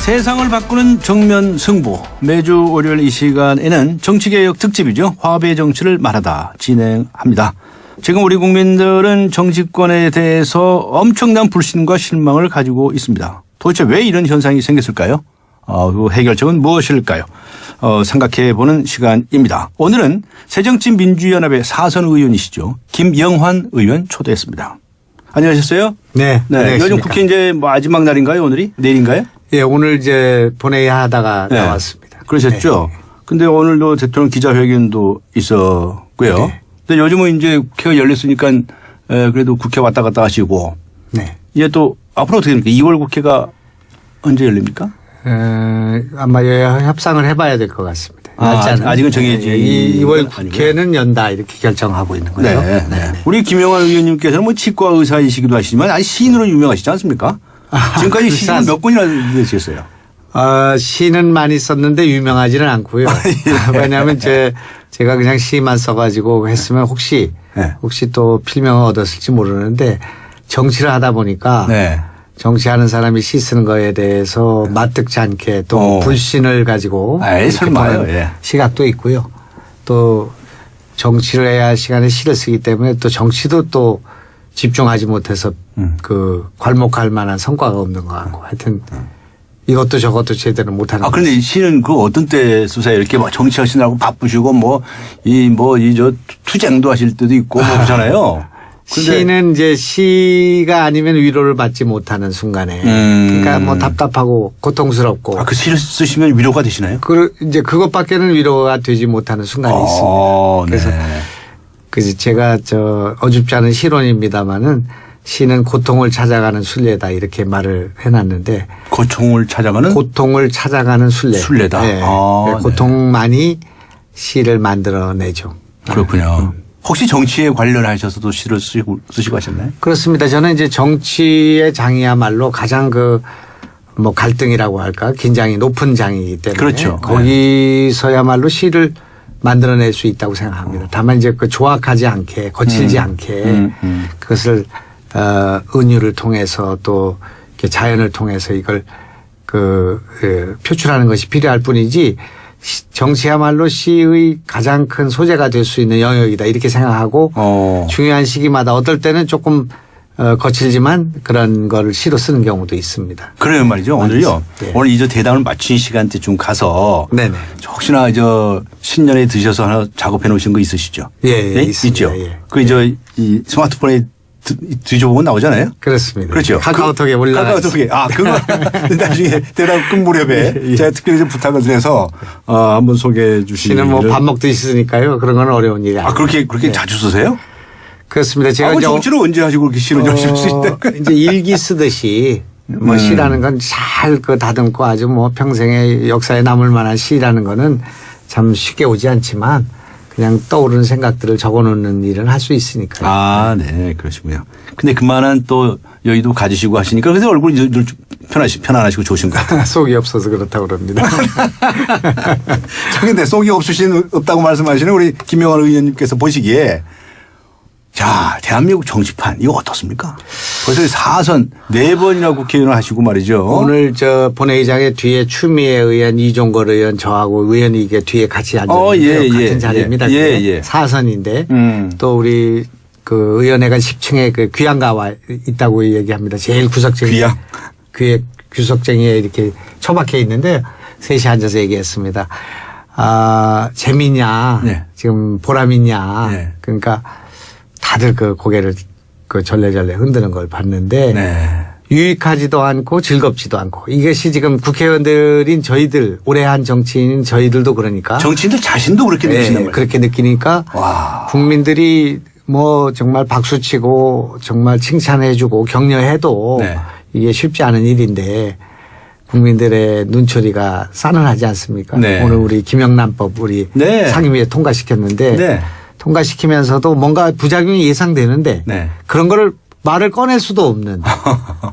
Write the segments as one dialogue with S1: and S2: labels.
S1: 세상을 바꾸는 정면 승부. 매주 월요일 이 시간에는 정치개혁 특집이죠. 화합의 정치를 말하다 진행합니다. 지금 우리 국민들은 정치권에 대해서 엄청난 불신과 실망을 가지고 있습니다. 도대체 왜 이런 현상이 생겼을까요? 그 해결책은 무엇일까요? 생각해보는 시간입니다. 오늘은 새정치민주연합의 사선 의원이시죠. 김영환 의원 초대했습니다. 안녕하셨어요?
S2: 네.
S1: 네. 요즘 국회 이제 마지막 날인가요? 오늘이? 내일인가요?
S2: 예, 오늘 이제 본회의 하다가
S1: 네.
S2: 나왔습니다.
S1: 그러셨죠?
S2: 네.
S1: 근데 오늘도 대통령 기자회견도 있었고요.
S2: 네.
S1: 근데 요즘은 이제 국회가 열렸으니까 그래도 국회 왔다 갔다 하시고.
S2: 네.
S1: 이제 또 앞으로 어떻게 됩니까? 2월 국회가 언제 열립니까?
S2: 아마 협상을 해봐야 될 것 같습니다.
S1: 아직은 정해지.
S2: 2월 국회는 연다 이렇게 결정하고 있는 거죠.
S1: 네. 네. 우리 김영환 의원님께서는 뭐 치과 의사이시기도 하시지만 아니 시인으로 유명하시지 않습니까? 지금까지 시는 몇 권이나 되셨어요?
S2: 시는 많이 썼는데 유명하지는 않고요.
S1: 예.
S2: 왜냐하면 제가 그냥 시만 써가지고 했으면 혹시 또 필명을 얻었을지 모르는데 정치를 하다 보니까
S1: 네.
S2: 정치하는 사람이 시 쓰는 거에 대해서 마뜩지 않게 또 불신을 가지고
S1: 설마요. 예.
S2: 시각도 있고요. 또 정치를 해야 할 시간에 시를 쓰기 때문에 또 정치도 또 집중하지 못해서 그 괄목할 만한 성과가 없는 것 같고 하여튼 이것도 저것도 제대로 못하는.
S1: 그런데 시는 그 어떤 때 쓰세요? 이렇게 막 정치하시느라고 바쁘시고 저 투쟁도 하실 때도 있고 뭐 그렇잖아요.
S2: 시는 이제 시가 아니면 위로를 받지 못하는 순간에 그러니까 뭐 답답하고 고통스럽고.
S1: 그 시를 쓰시면 위로가 되시나요?
S2: 이제 그것밖에는 위로가 되지 못하는 순간이 있습니다. 그래서
S1: 네.
S2: 제가 어줍지 않은 시론입니다마는 시는 고통을 찾아가는 순례다 이렇게 말을 해놨는데.
S1: 고통을 찾아가는
S2: 순례다.
S1: 네.
S2: 고통만이 시를 만들어내죠.
S1: 그렇군요. 혹시 정치에 관련하셔서도 시를 쓰시고 하셨나요?
S2: 그렇습니다. 저는 이제 정치의 장이야말로 가장 갈등이라고 할까 긴장이 높은 장이기 때문에.
S1: 그렇죠.
S2: 거기서야말로 시를 만들어낼 수 있다고 생각합니다. 다만 이제 조악하지 않게 거칠지 않게 그것을 은유를 통해서 또 이렇게 자연을 통해서 이걸 표출하는 것이 필요할 뿐이지 정치야말로 시의 가장 큰 소재가 될 수 있는 영역이다 이렇게 생각하고 중요한 시기마다 어떨 때는 조금 거칠지만 그런 걸 시로 쓰는 경우도 있습니다.
S1: 그래요 말이죠. 오늘요.
S2: 네.
S1: 오늘 이 대담을 마친 시간대쯤 가서
S2: 네네.
S1: 혹시나 신년에 드셔서 하나 작업해 놓으신 거 있으시죠?
S2: 예,
S1: 네?
S2: 있습니다.
S1: 있죠.
S2: 예.
S1: 이 스마트폰에 뒤져보면 나오잖아요.
S2: 그렇습니다.
S1: 그렇죠.
S2: 카카오톡에 올라가.
S1: 카카오톡에. 그거 나중에 대답 끝 무렵에 제가 특별히 좀 부탁을 드려서 한번 소개해 주시면.
S2: 시는 밥 먹듯이 쓰니까요. 그런 건 어려운 일이 아니에요.
S1: 그렇게 자주 쓰세요?
S2: 그렇습니다. 제가
S1: 정치를 언제 하시고 그렇게 시를 열심히 쓰시다.
S2: 이제 일기 쓰듯이 시라는 건 잘 다듬고 아주 평생의 역사에 남을 만한 시라는 거는 참 쉽게 오지 않지만 그냥 떠오르는 생각들을 적어놓는 일은 할 수 있으니까요.
S1: 네. 그러시고요. 근데 그만한 또 여유도 가지시고 하시니까 그래서 얼굴이 늘 편안하시고 좋으신 것 같아요.
S2: 속이 없어서 그렇다고 그럽니다.
S1: 근데 속이 없다고 말씀하시는 우리 김영환 의원님께서 보시기에 자, 대한민국 정치판 이거 어떻습니까? 벌써 4선 4번이나 국회의원을 하시고 말이죠.
S2: 오늘 본회의장에 뒤에 추미애 의원, 이종걸 의원 저하고 의원이 이게 뒤에 같이 앉았는데요. 같은 자리입니다. 4선인데 또 우리 의원회관 10층에 귀향가와 있다고 얘기합니다. 제일 구석쟁이. 구석쟁이에 이렇게 처박혀 있는데 셋이 앉아서 얘기했습니다. 재밌냐.
S1: 네.
S2: 지금 보람 있냐.
S1: 네.
S2: 그러니까 다들 고개를 절레절레 흔드는 걸 봤는데 유익하지도 않고 즐겁지도 않고 이것이 지금 국회의원들인 저희들 오래 한 정치인인 저희들도 그러니까
S1: 정치인들 자신도 그렇게 느끼는 거예요.
S2: 그렇게 느끼니까 국민들이 정말 박수치고 정말 칭찬해주고 격려해도 이게 쉽지 않은 일인데 국민들의 눈초리가 싸늘하지 않습니까? 오늘 우리 김영란법 우리 상임위에 통과시켰는데 통과시키면서도 뭔가 부작용이 예상되는데 그런 거를 말을 꺼낼 수도 없는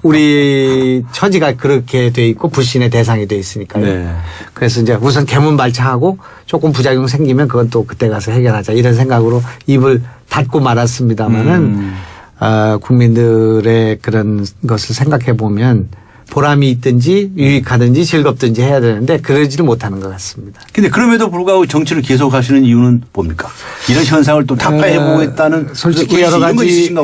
S2: 우리 처지가 그렇게 돼 있고 불신의 대상이 돼 있으니까요. 그래서 이제 우선 개문발차하고 조금 부작용 생기면 그건 또 그때 가서 해결하자 이런 생각으로 입을 닫고 말았습니다마는 국민들의 그런 것을 생각해 보면 보람이 있든지 유익하든지 즐겁든지 해야 되는데 그러지를 못하는 것 같습니다.
S1: 근데 그럼에도 불구하고 정치를 계속 하시는 이유는 뭡니까? 이런 현상을 또 타파해보겠다는
S2: 솔직히 여러 가지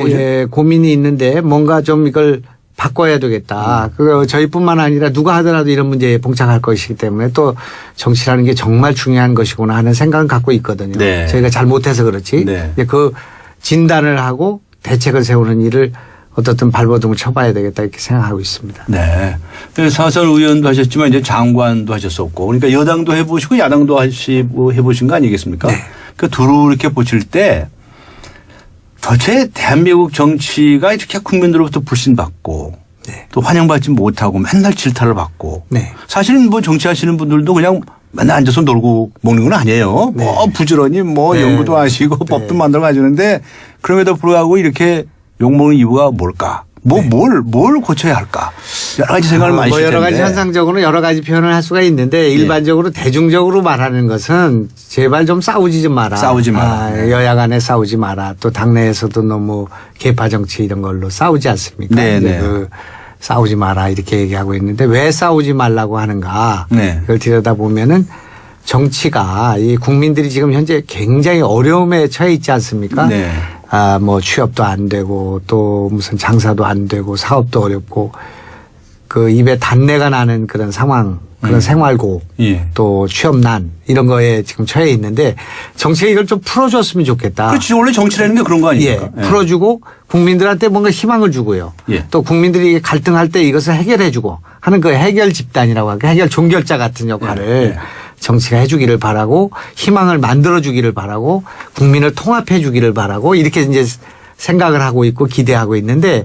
S2: 고민이 있는데 뭔가 좀 이걸 바꿔야 되겠다. 저희뿐만 아니라 누가 하더라도 이런 문제에 봉착할 것이기 때문에 또 정치라는 게 정말 중요한 것이구나 하는 생각은 갖고 있거든요.
S1: 네.
S2: 저희가 잘 못해서 그렇지.
S1: 네.
S2: 그 진단을 하고 대책을 세우는 일을 어떻든 발버둥을 쳐봐야 되겠다 이렇게 생각하고 있습니다.
S1: 네. 사설 의원도 하셨지만 이제 장관도 하셨었고 그러니까 여당도 해보시고 야당도 해보신 거 아니겠습니까?
S2: 네.
S1: 그 두루 이렇게 보실 때 도대체 대한민국 정치가 이렇게 국민들로부터 불신받고
S2: 네.
S1: 또 환영받지 못하고 맨날 질타를 받고
S2: 네.
S1: 사실은 뭐 정치하시는 분들도 그냥 맨날 앉아서 놀고 먹는 건 아니에요.
S2: 네.
S1: 뭐 부지런히 뭐
S2: 네.
S1: 연구도 하시고 법도 만들어 가시는데 그럼에도 불구하고 이렇게 욕먹는 이유가 뭘까? 뭘 고쳐야 할까? 여러 가지 생각을 많이 하실 텐데.
S2: 여러 가지 현상적으로 여러 가지 표현을 할 수가 있는데 일반적으로 대중적으로 말하는 것은 제발 좀 싸우지 좀 마라.
S1: 싸우지 마라.
S2: 여야 간에 싸우지 마라. 또 당내에서도 너무 계파 정치 이런 걸로 싸우지 않습니까?
S1: 네, 네.
S2: 싸우지 마라 이렇게 얘기하고 있는데 왜 싸우지 말라고 하는가?
S1: 네.
S2: 그걸 들여다보면은 정치가 이 국민들이 지금 현재 굉장히 어려움에 처해 있지 않습니까?
S1: 네.
S2: 뭐 취업도 안 되고 또 무슨 장사도 안 되고 사업도 어렵고 그 입에 단내가 나는 그런 상황, 그런 생활고
S1: 예.
S2: 또 취업난 이런 거에 지금 처해 있는데 정치가 이걸 좀 풀어줬으면 좋겠다.
S1: 그렇지. 원래 정치라는 게 그런 거 아닙니까?
S2: 예. 풀어주고 국민들한테 뭔가 희망을 주고요.
S1: 예.
S2: 또 국민들이 갈등할 때 이것을 해결해주고 하는 그 해결 집단이라고 할까 해결 종결자 같은 역할을
S1: 예.
S2: 정치가 해주기를 바라고 희망을 만들어주기를 바라고 국민을 통합해주기를 바라고 이렇게 이제 생각을 하고 있고 기대하고 있는데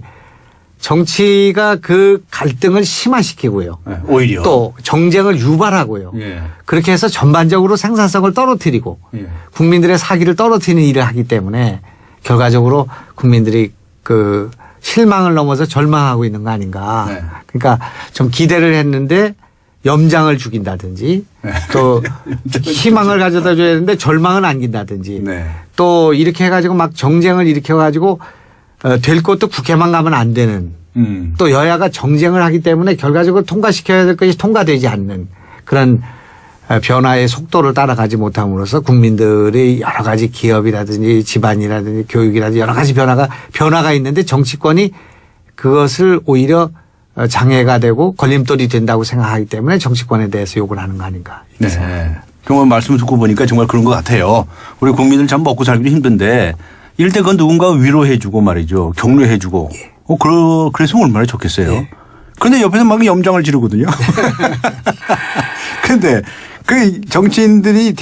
S2: 정치가 그 갈등을 심화시키고요.
S1: 네, 오히려
S2: 또 정쟁을 유발하고요.
S1: 예.
S2: 그렇게 해서 전반적으로 생산성을 떨어뜨리고
S1: 예.
S2: 국민들의 사기를 떨어뜨리는 일을 하기 때문에 결과적으로 국민들이 그 실망을 넘어서 절망하고 있는 거 아닌가.
S1: 네.
S2: 그러니까 좀 기대를 했는데 염장을 죽인다든지
S1: 네.
S2: 또 희망을 가져다 줘야 되는데 절망은 안긴다든지
S1: 네.
S2: 또 이렇게 해가지고 막 정쟁을 일으켜가지고 될 것도 국회만 가면 안 되는 또 여야가 정쟁을 하기 때문에 결과적으로 통과시켜야 될 것이 통과되지 않는 그런 변화의 속도를 따라가지 못함으로써 국민들의 여러 가지 기업이라든지 집안이라든지 교육이라든지 여러 가지 변화가 있는데 정치권이 그것을 오히려 장애가 되고 걸림돌이 된다고 생각하기 때문에 정치권에 대해서 욕을 하는 거 아닌가.
S1: 네. 정말 말씀 듣고 보니까 정말 그런 것 같아요. 우리 국민들 참 먹고 살기도 힘든데 이럴 때 그건 누군가 위로해 주고 말이죠. 격려해 주고. 그랬으면 얼마나 좋겠어요.
S2: 예.
S1: 그런데 옆에서 막 염장을 지르거든요. 그런데 그 정치인들이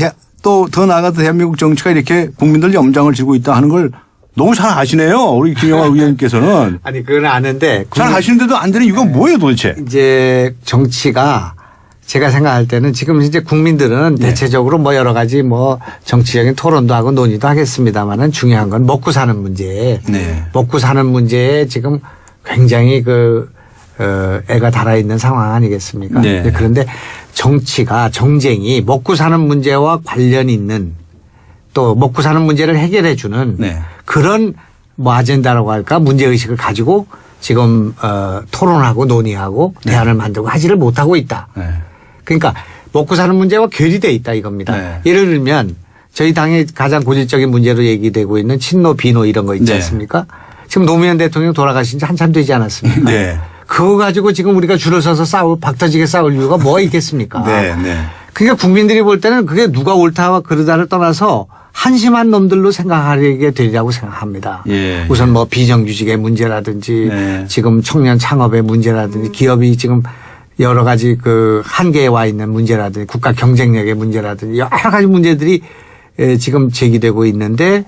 S1: 또 더 나아가서 대한민국 정치가 이렇게 국민들 염장을 지르고 있다 하는 걸 너무 잘 아시네요. 우리 김영하 의원님께서는.
S2: 아니 그건 아는데
S1: 잘 아시는데도 안 되는 이유가 뭐예요 도대체?
S2: 이제 정치가 제가 생각할 때는 지금 이제 국민들은 대체적으로 뭐 여러 가지 뭐 정치적인 토론도 하고 논의도 하겠습니다만은 중요한 건 먹고 사는 문제.
S1: 네.
S2: 먹고 사는 문제에 지금 굉장히 애가 달아있는 상황 아니겠습니까?
S1: 네.
S2: 그런데 정쟁이 먹고 사는 문제와 관련 있는 또 먹고 사는 문제를 해결해 주는
S1: 네.
S2: 그런 뭐 아젠다라고 할까 문제의식을 가지고 지금 토론하고 논의하고 대안을 만들고 하지를 못하고 있다.
S1: 네.
S2: 그러니까 먹고 사는 문제와 괴리되어 있다 이겁니다.
S1: 네.
S2: 예를 들면 저희 당의 가장 고질적인 문제로 얘기되고 있는 친노 비노 이런 거 있지
S1: 네.
S2: 않습니까? 지금 노무현 대통령 돌아가신 지 한참 되지 않았습니까?
S1: 네.
S2: 그거 가지고 지금 우리가 줄을 서서 박터지게 싸울 이유가 뭐가 있겠습니까?
S1: 네. 네.
S2: 그러니까 국민들이 볼 때는 그게 누가 옳다와 그르다를 떠나서 한심한 놈들로 생각하게 되리라고 생각합니다.
S1: 예.
S2: 우선 뭐 비정규직의 문제라든지
S1: 네.
S2: 지금 청년 창업의 문제라든지 기업이 지금 여러 가지 그 한계에 와 있는 문제라든지 국가 경쟁력의 문제라든지 여러 가지 문제들이 지금 제기되고 있는데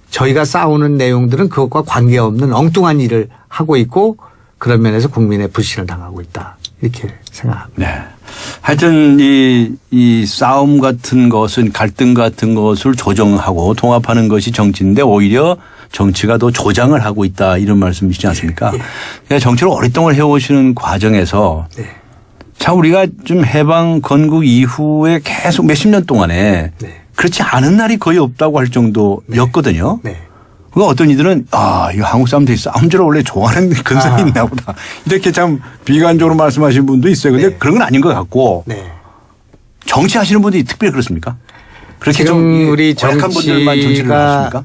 S2: 저희가 싸우는 내용들은 그것과 관계없는 엉뚱한 일을 하고 있고 그런 면에서 국민의 불신을 당하고 있다. 이렇게 생각합니다.
S1: 네. 하여튼 이 싸움 같은 것은 갈등 같은 것을 조정하고 통합하는 것이 정치인데 오히려 정치가 더 조장을 하고 있다 이런 말씀이시지 않습니까? 그러니까 정치를 오랫동안 해오시는 과정에서 참 우리가 좀 해방 건국 이후에 계속 몇십 년 동안에 그렇지 않은 날이 거의 없다고 할 정도였거든요.
S2: 네.
S1: 그 어떤 이들은 이거 한국 사람들이 싸움질을 원래 좋아하는 근성이 있나 보다. 이렇게 참 비관적으로 말씀하시는 분도 있어요. 근데
S2: 네.
S1: 그런 건 아닌 것 같고
S2: 네.
S1: 정치하시는 분들이 특별히 그렇습니까? 그렇게 좀
S2: 지금 우리
S1: 고약한 분들만 정치를 하십니까?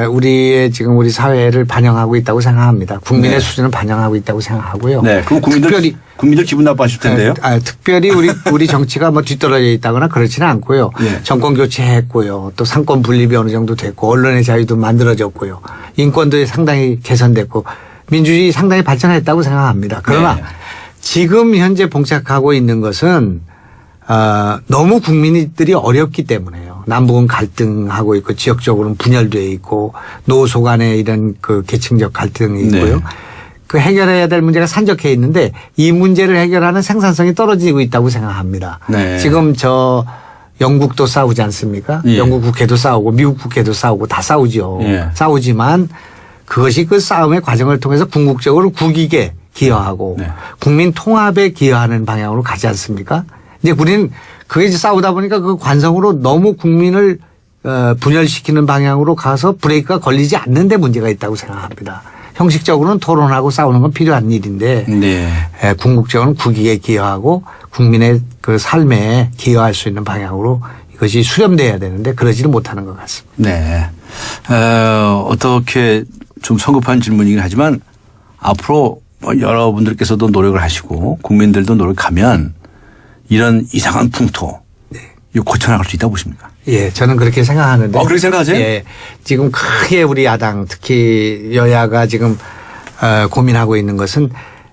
S2: 우리의 지금 우리 사회를 반영하고 있다고 생각합니다. 국민의
S1: 네.
S2: 수준을 반영하고 있다고 생각하고요.
S1: 네. 그럼 국민들 기분 나빠하실 텐데요.
S2: 특별히 우리 정치가 뭐 뒤떨어져 있다거나 그렇지는 않고요.
S1: 네.
S2: 정권 교체했고요. 또 상권 분립이 어느 정도 됐고 언론의 자유도 만들어졌고요. 인권도 상당히 개선됐고 민주주의 상당히 발전했다고 생각합니다. 그러나
S1: 네.
S2: 지금 현재 봉착하고 있는 것은 너무 국민들이 어렵기 때문에요. 남북은 갈등하고 있고 지역적으로는 분열되어 있고 노소 간의 이런 그 계층적 갈등이 있고요.
S1: 네.
S2: 그 해결해야 될 문제가 산적해 있는데 이 문제를 해결하는 생산성이 떨어지고 있다고 생각합니다.
S1: 네.
S2: 지금 영국도 싸우지 않습니까?
S1: 예.
S2: 영국 국회도 싸우고 미국 국회도 싸우고 다 싸우죠.
S1: 예.
S2: 싸우지만 그것이 그 싸움의 과정을 통해서 궁극적으로 국익에 기여하고
S1: 네.
S2: 국민 통합에 기여하는 방향으로 가지 않습니까? 이제 우리는 그게 이제 싸우다 보니까 그 관성으로 너무 국민을 분열시키는 방향으로 가서 브레이크가 걸리지 않는 데 문제가 있다고 생각합니다. 형식적으로는 토론하고 싸우는 건 필요한 일인데
S1: 네.
S2: 궁극적으로는 국익에 기여하고 국민의 그 삶에 기여할 수 있는 방향으로 이것이 수렴돼야 되는데 그러지는 못하는 것 같습니다.
S1: 네. 어떻게 좀 성급한 질문이긴 하지만 앞으로 여러분들께서도 노력을 하시고 국민들도 노력하면 이런 이상한 풍토 이거 고쳐나갈 수 있다고 보십니까?
S2: 예, 저는 그렇게 생각하는데.
S1: 그렇게 생각하세요?
S2: 예. 지금 크게 우리 야당 특히 여야가 지금 고민하고 있는 것은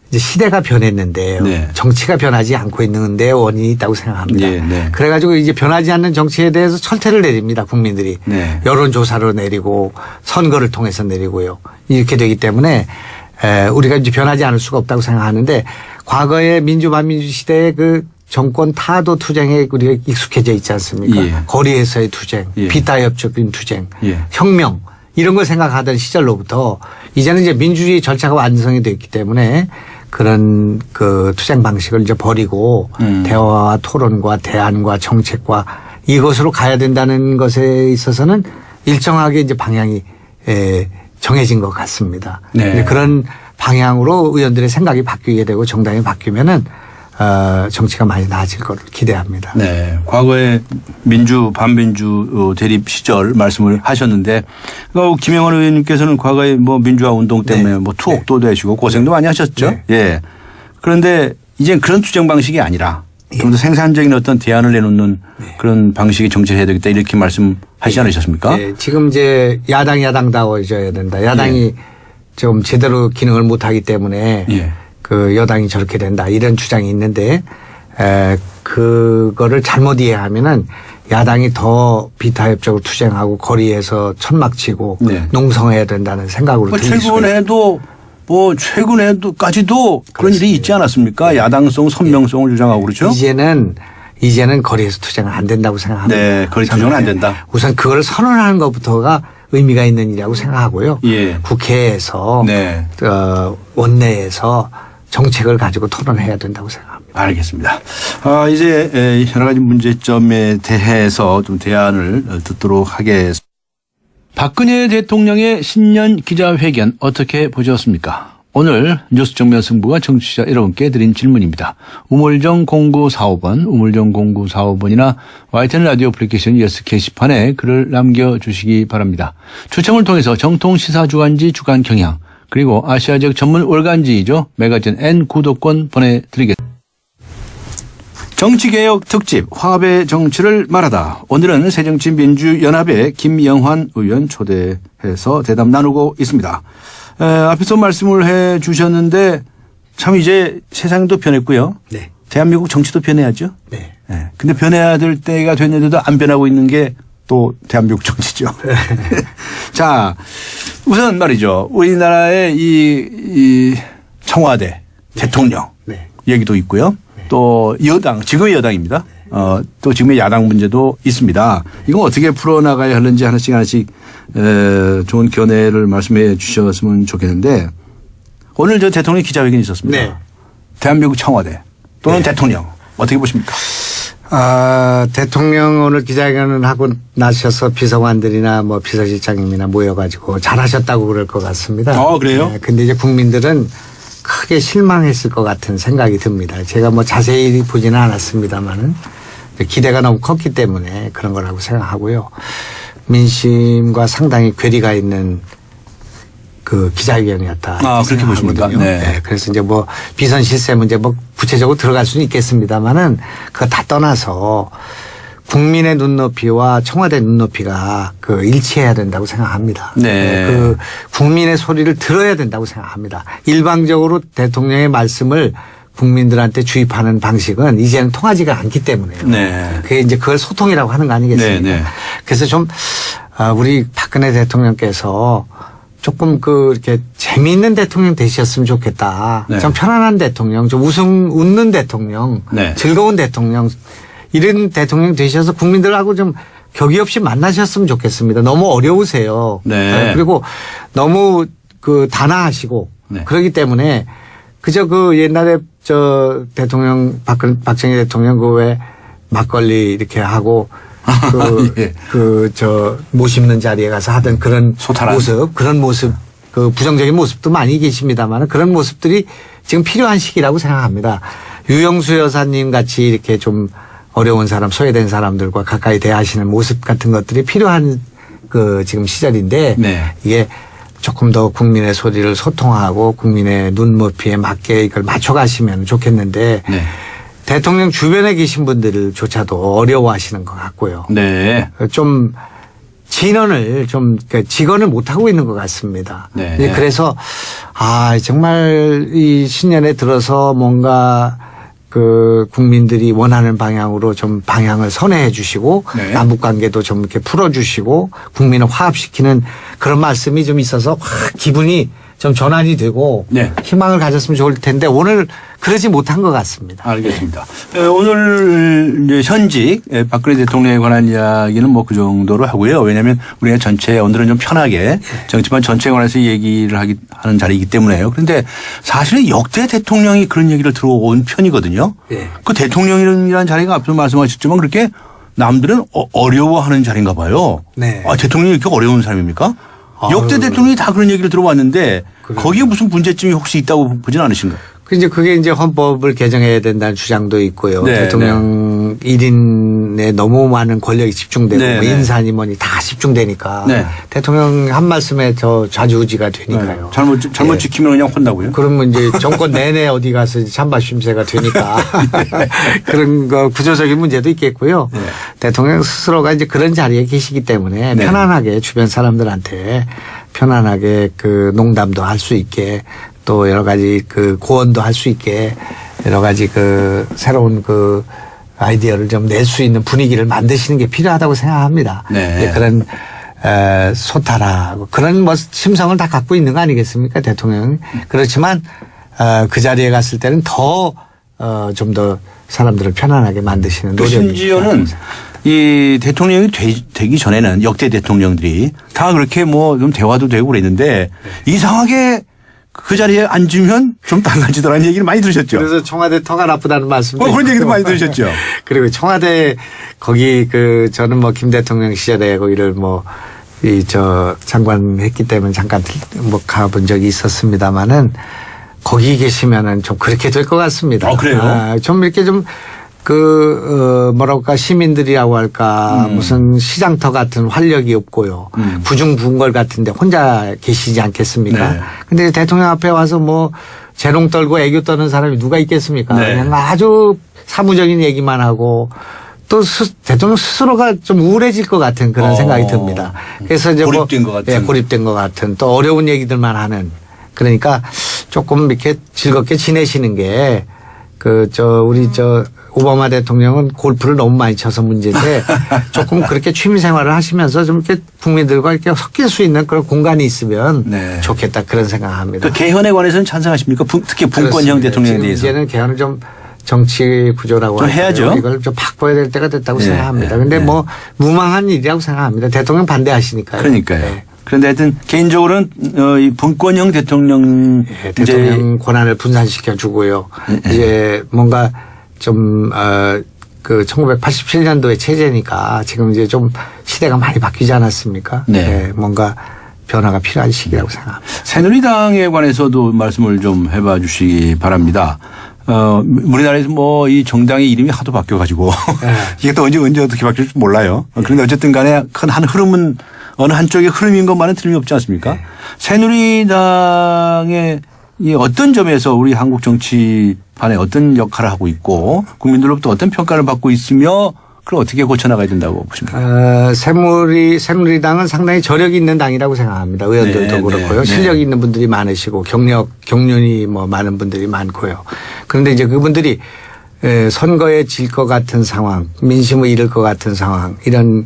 S2: 이제 시대가 변했는데요.
S1: 네.
S2: 정치가 변하지 않고 있는데 원인이 있다고 생각합니다.
S1: 네, 네.
S2: 그래가지고 이제 변하지 않는 정치에 대해서 철퇴를 내립니다. 국민들이.
S1: 네.
S2: 여론조사로 내리고 선거를 통해서 내리고요. 이렇게 되기 때문에 우리가 이제 변하지 않을 수가 없다고 생각하는데 과거의 민주반민주 시대의 그 정권 타도 투쟁에 우리가 익숙해져 있지 않습니까?
S1: 예.
S2: 거리에서의 투쟁,
S1: 예.
S2: 비타협적인 투쟁,
S1: 예.
S2: 혁명 이런 걸 생각하던 시절로부터 이제는 이제 민주주의 절차가 완성이 됐기 때문에 그런 그 투쟁 방식을 이제 버리고 대화와 토론과 대안과 정책과 이것으로 가야 된다는 것에 있어서는 일정하게 이제 방향이 정해진 것 같습니다.
S1: 네.
S2: 그런 방향으로 의원들의 생각이 바뀌게 되고 정당이 바뀌면은 정치가 많이 나아질 것을 기대합니다.
S1: 네. 과거에 민주 반민주 대립 시절 말씀을 하셨는데 김영환 의원님께서는 과거에 뭐 민주화 운동 때문에
S2: 네.
S1: 뭐 투옥도 되시고 고생도 많이 하셨죠.
S2: 네.
S1: 예. 그런데 이제 그런 투쟁 방식이 아니라 좀 더 생산적인 어떤 대안을 내놓는 그런 방식의 정치를 해야 되겠다 이렇게 말씀하시지 않으셨습니까?
S2: 네. 지금 이제 야당다워져야 된다. 야당이 좀 제대로 기능을 못하기 때문에
S1: 예.
S2: 그 여당이 저렇게 된다 이런 주장이 있는데 그거를 잘못 이해하면은 야당이 더 비타협적으로 투쟁하고 거리에서 천막치고
S1: 네.
S2: 농성해야 된다는 생각으로 들릴 수가 있습니다.
S1: 최근에도까지도 그런 일이 있지 않았습니까? 야당성, 선명성을 주장하고 그렇죠?
S2: 이제는 거리에서 투쟁은 안 된다고 생각합니다.
S1: 네, 거리 투쟁은 안 된다.
S2: 우선 그걸 선언하는 것부터가 의미가 있는 일이라고 생각하고요.
S1: 예.
S2: 국회에서
S1: 네.
S2: 원내에서 정책을 가지고 토론해야 된다고 생각합니다.
S1: 알겠습니다. 이제 여러 가지 문제점에 대해서 좀 대안을 듣도록 하겠습니다. 박근혜 대통령의 신년 기자회견 어떻게 보셨습니까? 오늘 뉴스 정면 승부가 청취자 여러분께 드린 질문입니다. 우물정 0945번, 우물정 0945번이나 YTN 라디오 애플리케이션 ES 게시판에 글을 남겨주시기 바랍니다. 추첨을 통해서 정통 시사주간지 주간 경향 그리고 아시아적 전문 월간지이죠. 매거진 N 구독권 보내드리겠습니다. 정치개혁 특집 화합의 정치를 말하다. 오늘은 새정치민주연합의 김영환 의원 초대해서 대담 나누고 있습니다. 앞에서 말씀을 해 주셨는데 참 이제 세상도 변했고요.
S2: 네.
S1: 대한민국 정치도 변해야죠.
S2: 네.
S1: 네. 근데 변해야 될 때가 됐는데도 안 변하고 있는 게 또 대한민국 정치죠. 자, 우선 말이죠. 우리나라의 이 청와대 대통령
S2: 네.
S1: 얘기도 있고요. 또 여당, 지금의 여당입니다. 또 지금의 야당 문제도 있습니다. 이건 어떻게 풀어나가야 하는지 하나씩 좋은 견해를 말씀해 주셨으면 좋겠는데 오늘 저 대통령 기자회견이 있었습니다.
S2: 네.
S1: 대한민국 청와대 또는
S2: 네.
S1: 대통령 어떻게 보십니까?
S2: 대통령 오늘 기자회견을 하고 나셔서 비서관들이나 뭐 비서실장님이나 모여가지고 잘하셨다고 그럴 것 같습니다.
S1: 그래요?
S2: 네, 근데 이제 국민들은 크게 실망했을 것 같은 생각이 듭니다. 제가 뭐 자세히 보지는 않았습니다만은 기대가 너무 컸기 때문에 그런 거라고 생각하고요. 민심과 상당히 괴리가 있는 그 기자회견이었다.
S1: 그렇게 보십니까? 네.
S2: 네. 그래서 이제 뭐 비선 실세 문제 뭐 구체적으로 들어갈 수는 있겠습니다만은 그거 다 떠나서 국민의 눈높이와 청와대 눈높이가 그 일치해야 된다고 생각합니다.
S1: 네.
S2: 그 국민의 소리를 들어야 된다고 생각합니다. 일방적으로 대통령의 말씀을 국민들한테 주입하는 방식은 이제는 통하지가 않기 때문에요.
S1: 네.
S2: 그게 이제 그걸 소통이라고 하는 거 아니겠습니까?
S1: 네, 네.
S2: 그래서 좀 우리 박근혜 대통령께서 조금 이렇게 재미있는 대통령 되셨으면 좋겠다.
S1: 네.
S2: 좀 편안한 대통령, 좀 웃는 대통령,
S1: 네.
S2: 즐거운 대통령, 이런 대통령 되셔서 국민들하고 좀 격의 없이 만나셨으면 좋겠습니다. 너무 어려우세요.
S1: 네.
S2: 그리고 너무 단아하시고
S1: 네.
S2: 그렇기 때문에 그저 옛날에 대통령 박정희 대통령 왜 막걸리 이렇게 하고
S1: 예.
S2: 못 씹는 자리에 가서 하던 그런
S1: 소탈한.
S2: 그런 모습, 부정적인 모습도 많이 계십니다만 그런 모습들이 지금 필요한 시기라고 생각합니다. 유영수 여사님 같이 이렇게 좀 어려운 사람, 소외된 사람들과 가까이 대하시는 모습 같은 것들이 필요한 지금 시절인데
S1: 네.
S2: 이게 조금 더 국민의 소리를 소통하고 국민의 눈높이에 맞게 이걸 맞춰가시면 좋겠는데
S1: 네.
S2: 대통령 주변에 계신 분들조차도 어려워하시는 것 같고요.
S1: 네.
S2: 좀 진언을 직언을 못하고 있는 것 같습니다.
S1: 네.
S2: 그래서 정말 이 신년에 들어서 뭔가 국민들이 원하는 방향으로 좀 방향을 선회해 주시고
S1: 네.
S2: 남북 관계도 좀 이렇게 풀어 주시고 국민을 화합시키는 그런 말씀이 좀 있어서 확 기분이 좀 전환이 되고
S1: 네.
S2: 희망을 가졌으면 좋을 텐데 오늘 그러지 못한 것 같습니다.
S1: 알겠습니다. 오늘 이제 현직 박근혜 대통령에 관한 이야기는 뭐 그 정도로 하고요. 왜냐하면 우리가 전체 오늘은 좀 편하게 정치판 전체에 관해서 얘기를 하는 자리이기 때문에요. 그런데 사실은 역대 대통령이 그런 얘기를 들어온 편이거든요.
S2: 네.
S1: 그 대통령이라는 자리가 앞서 말씀하셨지만 그렇게 남들은 어려워하는 자리인가 봐요.
S2: 네.
S1: 대통령이 이렇게 어려운 사람입니까? 역대 대통령이 다 그런 얘기를 들어왔는데 거기에 무슨 문제점이 혹시 있다고 보진 않으신가요?
S2: 그게 이제 헌법을 개정해야 된다는 주장도 있고요.
S1: 네,
S2: 대통령 1인에 너무 많은 권력이 집중되고
S1: 네,
S2: 뭐
S1: 네.
S2: 인사니 뭐니 다 집중되니까
S1: 네.
S2: 대통령 한 말씀에 저 좌지우지가 되니까요.
S1: 잘못 지키면 그냥 혼나고요.
S2: 그러면 이제 정권 내내 어디 가서 찬밥 심세가 되니까 그런 구조적인 문제도 있겠고요.
S1: 네.
S2: 대통령 스스로가 이제 그런 자리에 계시기 때문에
S1: 네.
S2: 편안하게 주변 사람들한테 편안하게 농담도 할 수 있게 또 여러 가지 고언도 할 수 있게 여러 가지 새로운 아이디어를 좀 낼 수 있는 분위기를 만드시는 게 필요하다고 생각합니다.
S1: 네.
S2: 그런 소탈하고 그런 심성을 다 갖고 있는 거 아니겠습니까 대통령이. 그렇지만 그 자리에 갔을 때는 좀 더 사람들을 편안하게 만드시는 노력이
S1: 심지어는 이 대통령이 되기 전에는 역대 대통령들이 다 그렇게 뭐 좀 대화도 되고 그랬는데 이상하게 그 자리에 앉으면 좀 달라지더라는 얘기를 많이 들으셨죠.
S2: 그래서 청와대 터가 나쁘다는 말씀도
S1: 그런
S2: 있고요.
S1: 얘기도 많이 들으셨죠.
S2: 그리고 청와대 거기 저는 뭐 김 대통령 시절에 거기를 장관 했기 때문에 잠깐 가본 적이 있었습니다만은 거기 계시면은 좀 그렇게 될 것 같습니다.
S1: 그래요?
S2: 좀 이렇게 좀 뭐랄까 시민들이라고 할까 무슨 시장터 같은 활력이 없고요. 부중부흥걸 같은데 혼자 계시지 않겠습니까?
S1: 네.
S2: 근데 대통령 앞에 와서 재롱 떨고 애교 떠는 사람이 누가 있겠습니까?
S1: 네.
S2: 그냥 아주 사무적인 얘기만 하고 또 대통령 스스로가 좀 우울해질 것 같은 그런 생각이 듭니다. 그래서 이제
S1: 고립된 것 같은.
S2: 고립된 것 같은 또 어려운 얘기들만 하는 그러니까 조금 이렇게 즐겁게 지내시는 게 우리 오바마 대통령은 골프를 너무 많이 쳐서 문제인데 조금 그렇게 취미 생활을 하시면서 좀 이렇게 국민들과 이렇게 섞일 수 있는 그런 공간이 있으면
S1: 네.
S2: 좋겠다 그런 생각합니다.
S1: 개헌에 관해서는 찬성하십니까? 특히 분권형 대통령에
S2: 지금
S1: 대해서.
S2: 이제는 개헌을 좀 정치 구조라고
S1: 좀
S2: 할까요?
S1: 해야죠.
S2: 이걸 좀 바꿔야 될 때가 됐다고
S1: 네,
S2: 생각합니다.
S1: 네,
S2: 근데
S1: 네.
S2: 무망한 일이라고 생각합니다. 대통령 반대하시니까요.
S1: 그러니까요.
S2: 네.
S1: 그런데 하여튼 개인적으로는 이 분권형 대통령
S2: 네, 대통령 권한을 분산시켜 주고요.
S1: 네.
S2: 이제 뭔가 좀 그 1987년도의 체제니까 지금 이제 좀 시대가 많이 바뀌지 않았습니까?
S1: 네.
S2: 네, 뭔가 변화가 필요한 시기라고 생각합니다.
S1: 새누리당에 관해서도 말씀을 좀 해봐 주시기 바랍니다. 우리나라에서 뭐 이 정당의 이름이 하도 바뀌어가지고
S2: 네.
S1: 이게 또 언제 어떻게 바뀔지 몰라요. 그런데 어쨌든 간에 큰 한 흐름은 어느 한쪽의 흐름인 것만은 틀림이 없지 않습니까?
S2: 네.
S1: 새누리당의 이 어떤 점에서 우리 한국 정치판에 어떤 역할을 하고 있고 국민들로부터 어떤 평가를 받고 있으며 그걸 어떻게 고쳐나가야 된다고 보십니까?
S2: 새누리당은 상당히 저력이 있는 당이라고 생각합니다. 의원들도
S1: 네,
S2: 그렇고요.
S1: 네,
S2: 실력이 있는 분들이 많으시고 경륜이 뭐 많은 분들이 많고요. 그런데 이제 그분들이 선거에 질 것 같은 상황, 민심을 잃을 것 같은 상황, 이런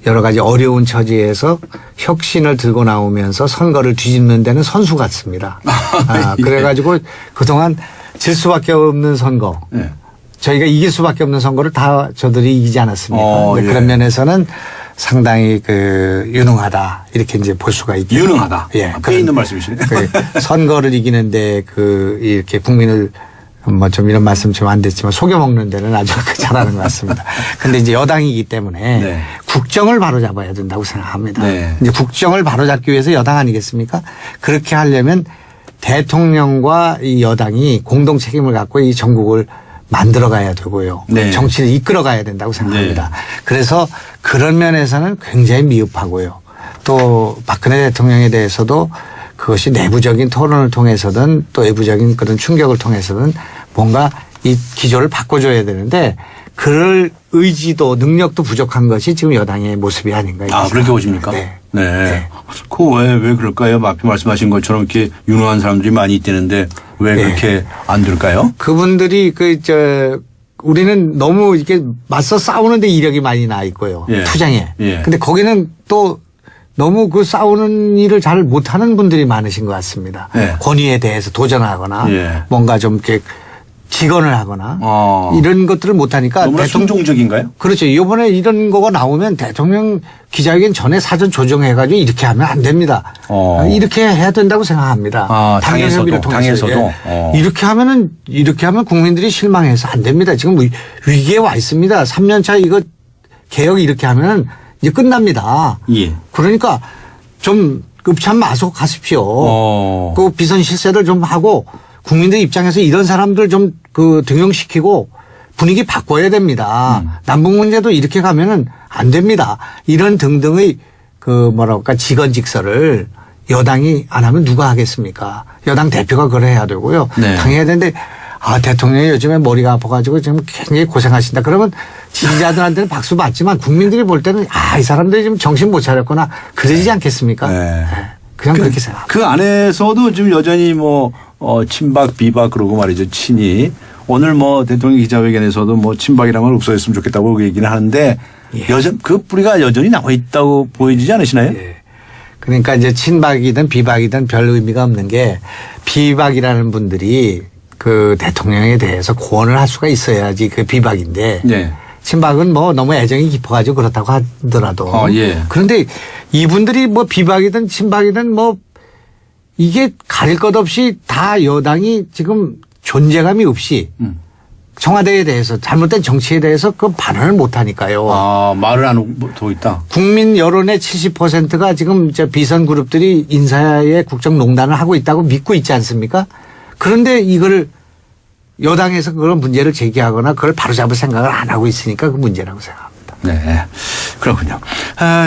S2: 여러 가지 어려운 처지에서 혁신을 들고 나오면서 선거를 뒤집는 데는 선수 같습니다.
S1: 예.
S2: 그래가지고 그동안 질 수밖에 없는 선거.
S1: 네.
S2: 저희가 이길 수밖에 없는 선거를 다 저들이 이기지 않았습니까?
S1: 예.
S2: 그런 면에서는 상당히 유능하다 이렇게 이제 볼 수가 있죠.
S1: 유능하다.
S2: 예.
S1: 꽤 있는 말씀이시네.
S2: 선거를 이기는데 이렇게 국민을 뭐 좀 이런 말씀 좀 안 됐지만 속여먹는 데는 아주 잘하는 것 같습니다. 근데 이제 여당이기 때문에
S1: 네.
S2: 국정을 바로잡아야 된다고 생각합니다.
S1: 네.
S2: 이제 국정을 바로잡기 위해서 여당 아니겠습니까? 그렇게 하려면 대통령과 이 여당이 공동 책임을 갖고 이 전국을 만들어 가야 되고요.
S1: 네.
S2: 정치를 이끌어 가야 된다고 생각합니다.
S1: 네.
S2: 그래서 그런 면에서는 굉장히 미흡하고요. 또 박근혜 대통령에 대해서도 그것이 내부적인 토론을 통해서든 또 외부적인 그런 충격을 통해서든 뭔가 이 기조를 바꿔줘야 되는데 그럴 의지도 능력도 부족한 것이 지금 여당의 모습이 아닌가.
S1: 그렇게 보십니까?
S2: 네.
S1: 네. 왜 그럴까요? 앞에 말씀하신 것처럼 이렇게 유능한 사람들이 많이 있다는데 왜
S2: 네.
S1: 그렇게 안 될까요?
S2: 그분들이 우리는 너무 이렇게 맞서 싸우는데 이력이 많이 나 있고요.
S1: 예.
S2: 투쟁에.
S1: 예.
S2: 근데 거기는 또 너무 그 싸우는 일을 잘 못하는 분들이 많으신 것 같습니다.
S1: 예.
S2: 권위에 대해서 도전하거나
S1: 예.
S2: 뭔가 좀 이렇게 직언을 하거나
S1: 어.
S2: 이런 것들을 못하니까
S1: 너무나 순종적인가요?
S2: 그렇죠. 이번에 이런 거가 나오면 대통령 기자회견 전에 사전 조정해가지고 이렇게 하면 안 됩니다. 이렇게 해야 된다고 생각합니다.
S1: 당에서도. 당에서도.
S2: 예. 이렇게 하면 국민들이 실망해서 안 됩니다. 지금 위기에 와 있습니다. 3년차 이거 개혁 이렇게 하면 이제 끝납니다.
S1: 예.
S2: 그러니까 좀 읍참 마속하십시오. 그 비선 실세를 좀 하고 국민들 입장에서 이런 사람들 좀 등용시키고 분위기 바꿔야 됩니다. 남북 문제도 이렇게 가면은 안 됩니다. 이런 등등의 직언직설을 여당이 안 하면 누가 하겠습니까? 여당 대표가 그걸 해야 되고요.
S1: 네.
S2: 당해야 되는데 대통령이 요즘에 머리가 아파가지고 지금 굉장히 고생하신다. 그러면 지지자들한테는 박수 받지만 국민들이 볼 때는 이 사람들이 지금 정신 못 차렸구나. 그러지 않겠습니까?
S1: 네.
S2: 그냥 그렇게 생각합니다.
S1: 그 안에서도 지금 여전히 친박, 비박 그러고 말이죠. 친이. 오늘 대통령 기자회견에서도 친박이란 말 없어졌으면 좋겠다고 얘기는 하는데
S2: 예.
S1: 그 뿌리가 여전히 나와 있다고 보이지 않으시나요?
S2: 예. 그러니까 이제 친박이든 비박이든 별 의미가 없는 게 비박이라는 분들이 그 대통령에 대해서 고언을 할 수가 있어야지 그 비박인데
S1: 네.
S2: 친박은 너무 애정이 깊어가지고 그렇다고 하더라도
S1: 예.
S2: 그런데 이분들이 비박이든 친박이든 이게 가릴 것 없이 다 여당이 지금 존재감이 없이 청와대에 대해서 잘못된 정치에 대해서 그 반응을 못 하니까요.
S1: 말을 안 하고 있다.
S2: 국민 여론의 70%가 지금 비선 그룹들이 인사의 국정농단을 하고 있다고 믿고 있지 않습니까? 그런데 이걸 여당에서 그런 문제를 제기하거나 그걸 바로잡을 생각을 안 하고 있으니까 그 문제라고 생각합니다.
S1: 네. 그렇군요.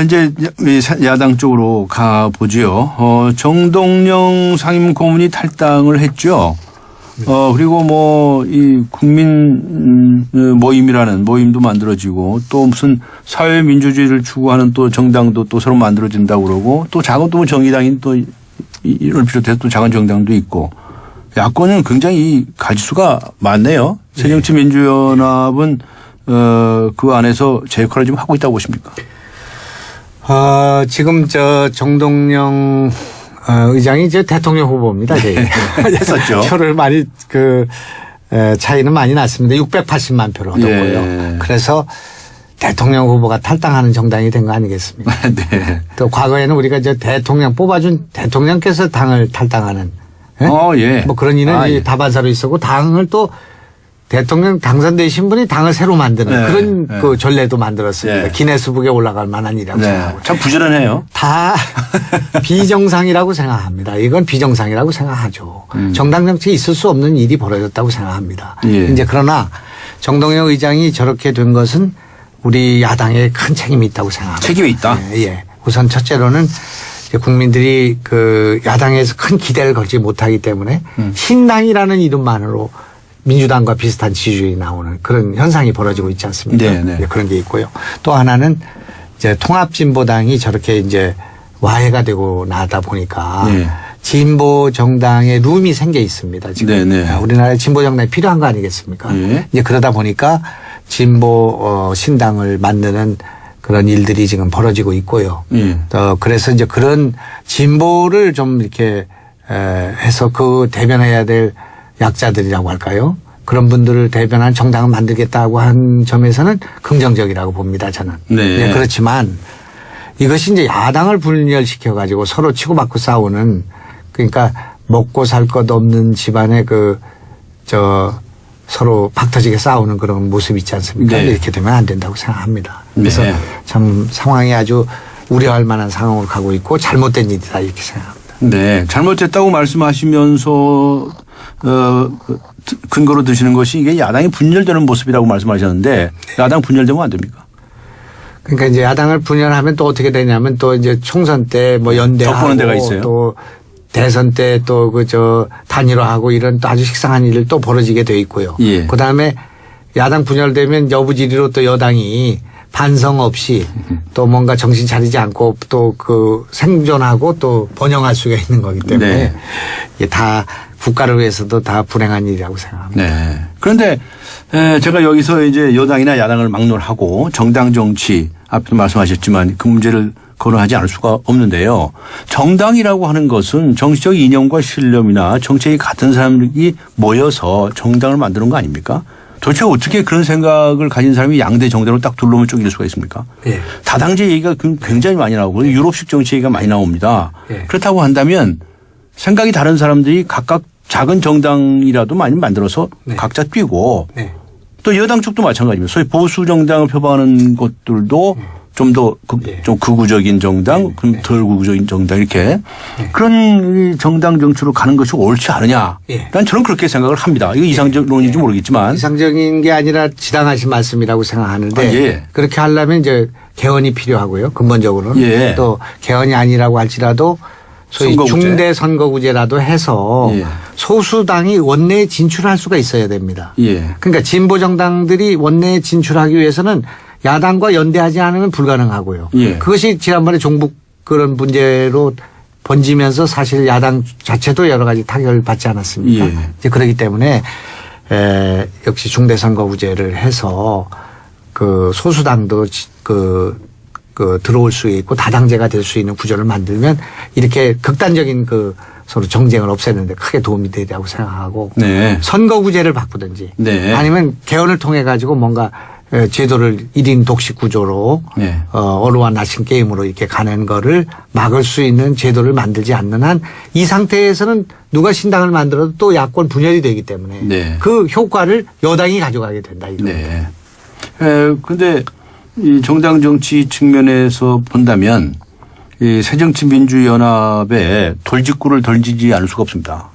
S1: 이제 야당 쪽으로 가보지요. 정동영 상임 고문이 탈당을 했죠. 그리고 이 국민 모임이라는 모임도 만들어지고 또 무슨 사회민주주의를 추구하는 또 정당도 또 새로 만들어진다고 그러고 또 작은 또 정의당인 또 이를 비롯해서 또 작은 정당도 있고 야권은 굉장히 가지수가 많네요. 새정치민주연합은 그 안에서 제 역할을 좀 하고 있다고 보십니까?
S2: 지금 정동영 의장이 이제 대통령 후보입니다.
S1: 했었죠.
S2: 표를 많이 차이는 많이 났습니다. 680만 표를 얻었고요.
S1: 예.
S2: 그래서 대통령 후보가 탈당하는 정당이 된 거 아니겠습니까?
S1: 네.
S2: 또 과거에는 우리가 이제 대통령 뽑아준 대통령께서 당을 탈당하는 예?
S1: 예.
S2: 그런 일은 다반사로 있었고 당을 또 대통령 당선되신 분이 당을 새로 만드는
S1: 네.
S2: 그런
S1: 네.
S2: 그 전례도 만들었습니다.
S1: 네.
S2: 기네스북에 올라갈 만한 일이라고 생각하고.
S1: 참 부지런해요.
S2: 다 비정상이라고 생각합니다. 이건 비정상이라고 생각하죠. 정당 정치에 있을 수 없는 일이 벌어졌다고 생각합니다.
S1: 예.
S2: 이제 그러나 정동영 의장이 저렇게 된 것은 우리 야당에 큰 책임이 있다고 생각합니다.
S1: 책임이 있다.
S2: 예, 예. 우선 첫째로는 이제 국민들이 그 야당에서 큰 기대를 걸지 못하기 때문에 신당이라는 이름만으로 민주당과 비슷한 지지율이 나오는 그런 현상이 벌어지고 있지 않습니까?
S1: 네, 네.
S2: 그런 게 있고요. 또 하나는 이제 통합진보당이 저렇게 이제 와해가 되고 나다 보니까
S1: 네.
S2: 진보 정당의 룸이 생겨 있습니다. 지금
S1: 네, 네.
S2: 우리나라에 진보 정당이 필요한 거 아니겠습니까?
S1: 네.
S2: 이제 그러다 보니까 진보 신당을 만드는 그런 일들이 지금 벌어지고 있고요. 그래서 이제 그런 진보를 좀 이렇게 해서 그 대변해야 될 약자들이라고 할까요? 그런 분들을 대변한 정당을 만들겠다고 한 점에서는 긍정적이라고 봅니다. 저는.
S1: 네.
S2: 그렇지만 이것이 이제 야당을 분열시켜 가지고 서로 치고받고 싸우는 그러니까 먹고 살 것 없는 집안의 서로 박터지게 싸우는 그런 모습이 있지 않습니까?
S1: 네.
S2: 이렇게 되면 안 된다고 생각합니다. 그래서
S1: 네.
S2: 참 상황이 아주 우려할 만한 상황으로 가고 있고 잘못된 일이다 이렇게 생각합니다.
S1: 네. 잘못됐다고 말씀하시면서 근거로 드시는 것이 이게 야당이 분열되는 모습이라고 말씀하셨는데 야당 분열되면 안 됩니까?
S2: 그러니까 이제 야당을 분열하면 또 어떻게 되냐면 또 이제 총선 때 뭐 연대하고
S1: 데가 있어요.
S2: 또 대선 때 또 단일화하고 이런 또 아주 식상한 일을 또 벌어지게 돼 있고요.
S1: 예.
S2: 그다음에 야당 분열되면 여부지리로 또 여당이 반성 없이 또 뭔가 정신 차리지 않고 또 생존하고 또 번영할 수가 있는 거기 때문에
S1: 네.
S2: 이게 다 국가를 위해서도 다 불행한 일이라고 생각합니다.
S1: 네. 그런데 제가 여기서 이제 여당이나 야당을 막론하고 정당 정치 앞에서 말씀하셨지만 그 문제를 거론하지 않을 수가 없는데요. 정당이라고 하는 것은 정치적 이념과 신념이나 정책이 같은 사람들이 모여서 정당을 만드는 거 아닙니까? 도대체 어떻게 그런 생각을 가진 사람이 양대 정당으로 딱 둘러면 쪼개질 수가 있습니까?
S2: 예.
S1: 다당제 얘기가 굉장히 많이 나오고 유럽식 정치 얘기가 많이 나옵니다.
S2: 예.
S1: 그렇다고 한다면 생각이 다른 사람들이 각각 작은 정당이라도 많이 만들어서
S2: 네.
S1: 각자 뛰고
S2: 네.
S1: 또 여당 쪽도 마찬가지입니다. 소위 보수 정당을 표방하는 것들도 좀 더 좀 극우적인 정당, 그럼 덜 극우적인 정당 이렇게 그런 정당 정치로 가는 것이 옳지 않으냐. 난 저는 그렇게 생각을 합니다. 이거 이상적론인지 모르겠지만.
S2: 이상적인 게 아니라 지당하신 말씀이라고 생각하는데
S1: 예.
S2: 그렇게 하려면 이제 개헌이 필요하고요. 근본적으로는.
S1: 예.
S2: 또 개헌이 아니라고 할지라도 소위
S1: 선거구제.
S2: 중대 선거구제라도 해서
S1: 예.
S2: 소수당이 원내에 진출할 수가 있어야 됩니다.
S1: 예.
S2: 그러니까 진보 정당들이 원내에 진출하기 위해서는 야당과 연대하지 않으면 불가능하고요.
S1: 예.
S2: 그것이 지난번에 종북 그런 문제로 번지면서 사실 야당 자체도 여러 가지 타격을 받지 않았습니까?
S1: 예.
S2: 이제 그렇기 때문에 역시 중대선거구제를 해서 그 소수당도 들어올 수 있고 다당제가 될 수 있는 구조를 만들면 이렇게 극단적인 서로 정쟁을 없애는 데 크게 도움이 되리라고 생각하고
S1: 네.
S2: 선거구제를 바꾸든지
S1: 네.
S2: 아니면 개헌을 통해 가지고 뭔가 제도를 1인 독식 구조로
S1: 네.
S2: 어루와 나신 게임으로 이렇게 가는 거를 막을 수 있는 제도를 만들지 않는 한 이 상태에서는 누가 신당을 만들어도 또 야권 분열이 되기 때문에
S1: 네.
S2: 그 효과를 여당이 가져가게 된다.
S1: 네. 그런데 이 정당 정치 측면에서 본다면 이 새정치민주연합에 돌직구를 던지지 않을 수가 없습니다.